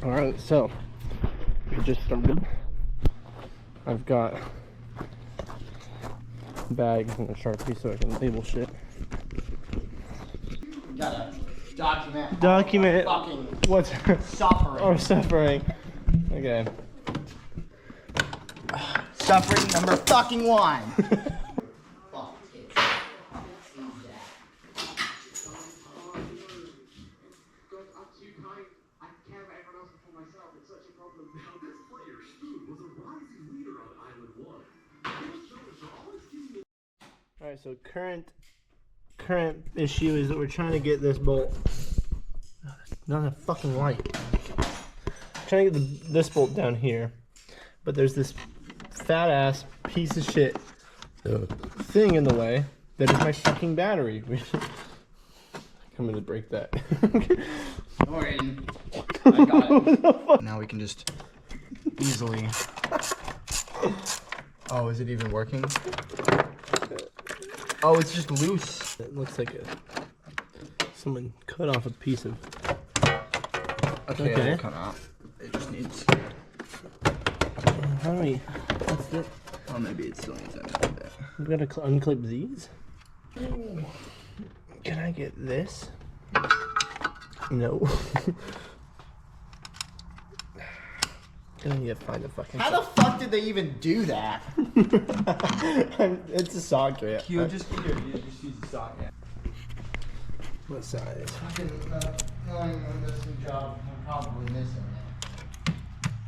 Alright, so we just started. I've got bags and a Sharpie so I can label shit. You gotta document. Document Fucking what's suffering. or suffering. Okay. Suffering number fucking 1. Alright, so current issue is that we're trying to get this bolt. Not a fucking light. Trying to get this bolt down here, but there's this fat ass piece of shit thing in the way that is my fucking battery. I'm gonna break that. Alright. I got it. Now we can just easily. Oh, is it even working? Oh, it's just loose. It looks like someone cut off a piece of. Okay. It'll cut out. It just needs. How do we? What's this? Oh, maybe it still needs that a bit. We gotta unclip these. Can I get this? No. I need to find the fucking. How the fuck did they even do that? It's a socket. You just use the socket. What size? Knowing when this new job, I'm probably missing it.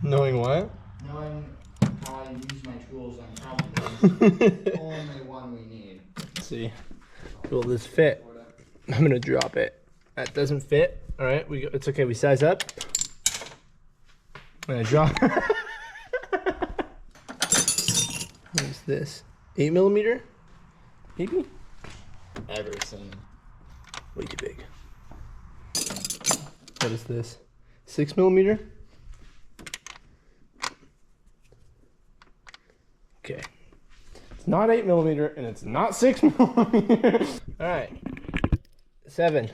Knowing what? Knowing how I use my tools, I'm probably missing the only one we need. Let's see. Will this fit? I'm gonna drop it. That doesn't fit. All right, it's okay. We size up. I'm gonna drop. What is this? 8mm? Maybe? Everything. Way too big. What is this? 6mm? Okay. It's not 8mm and it's not 6mm. Alright. 7.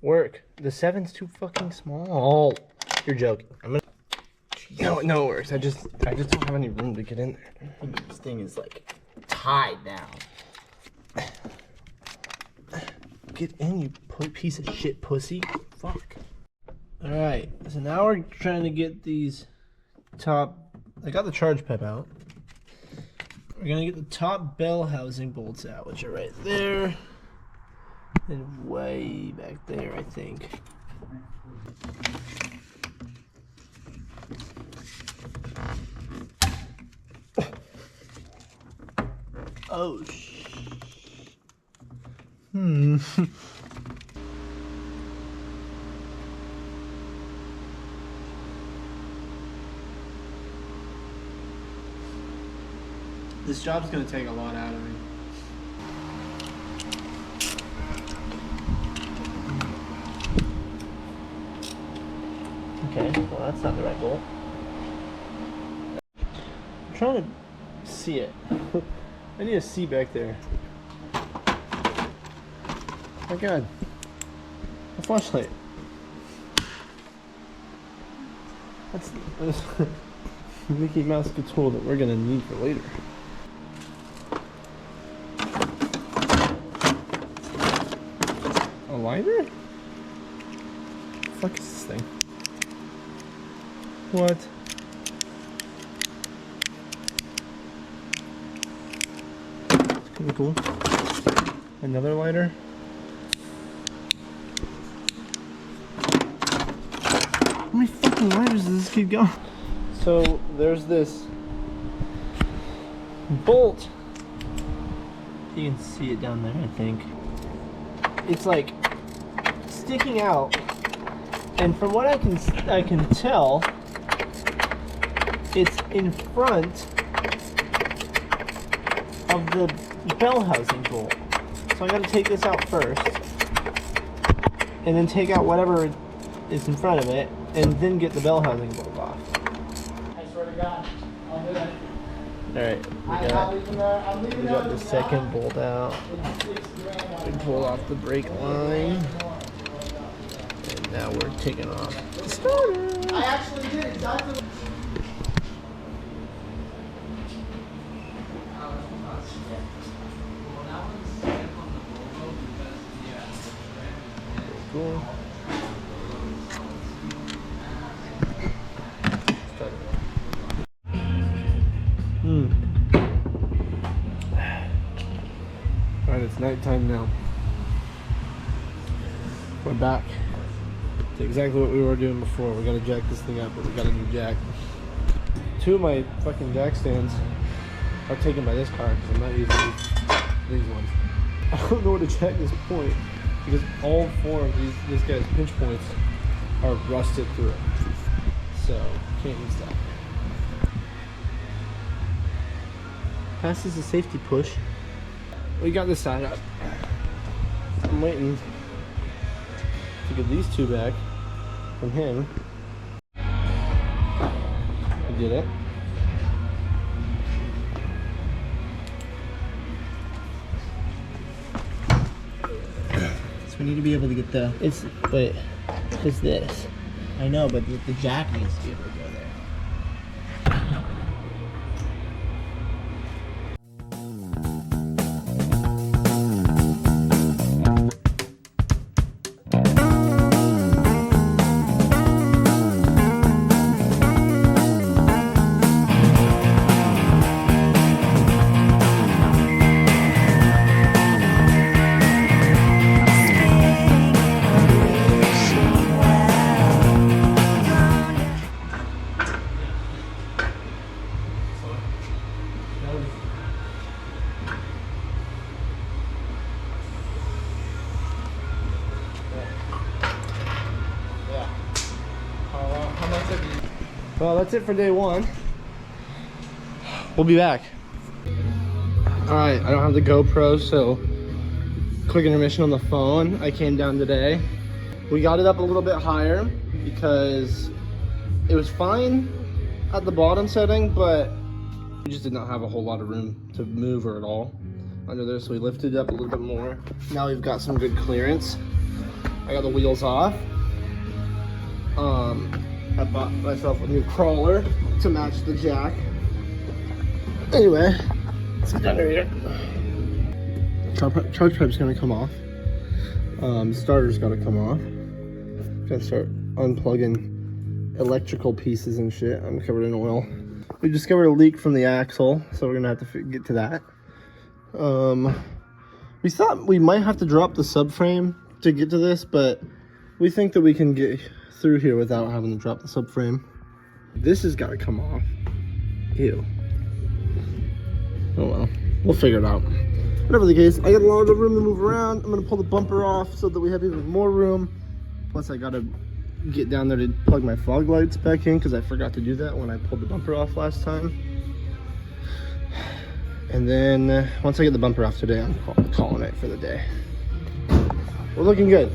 Work. The 7's too fucking small. You're joking. I'm gonna. No, it works. I just don't have any room to get in there. I think this thing is like tied down. Get in, you piece of shit pussy. Fuck. Alright, so now we're trying to get these top. I got the charge pep out. We're gonna get the top bell housing bolts out, which are right there. And way back there, I think. Oh, This job's gonna take a lot out of me. Okay, well that's not the right bolt. I'm trying to see it. I need to see back there. Oh my god. A flashlight. That's Mickey Mouse tool that we're gonna need for later. A lighter? What the fuck is this thing? What? It's kinda cool. Another lighter. How many fucking lighters does this keep going? So there's this bolt. You can see it down there, I think. It's like sticking out, and from what I can tell, it's in front of the bell housing bolt. So I gotta take this out first, and then take out whatever is in front of it, and then get the bell housing bolt off. I swear to God, I'll do it. Alright, we got the second bolt out. We pull off the brake line. And Now we're taking off the starter. I actually did exactly. Cool. Alright, it's nighttime now. We're back to exactly what we were doing before. We gotta jack this thing up, but we got a new jack. 2 of my fucking jack stands are taken by this car because I'm not using these ones. I don't know where to jack this point because all 4 of this guy's pinch points are rusted through. So, can't use that. Passes the safety push. We got this side up. I'm waiting to get these 2 back from him. We did it. So we need to be able to get the. Wait, what's this? I know, but the jack needs to be able to go there. Well, that's it for day 1. We'll be back. Alright, I don't have the GoPro, so quick intermission on the phone. I came down today. We got it up a little bit higher because it was fine at the bottom setting, but we just did not have a whole lot of room to move her at all under there, so we lifted it up a little bit more. Now we've got some good clearance. I got the wheels off. I bought myself a new crawler to match the jack. Anyway, let's get under here. Charge pipe's gonna come off. Starter's gotta come off. Gotta start unplugging electrical pieces and shit. I'm covered in oil. We discovered a leak from the axle, so we're gonna have to get to that. We thought we might have to drop the subframe to get to this, but we think that we can get through here without having to drop the subframe. This has got to come off. Ew. Oh well, we'll figure it out. Whatever the case, I got a lot of room to move around. I'm gonna pull the bumper off so that we have even more room. Plus I gotta get down there to plug my fog lights back in because I forgot to do that when I pulled the bumper off last time. And then once I get the bumper off today, I'm calling it for the day. We're looking good.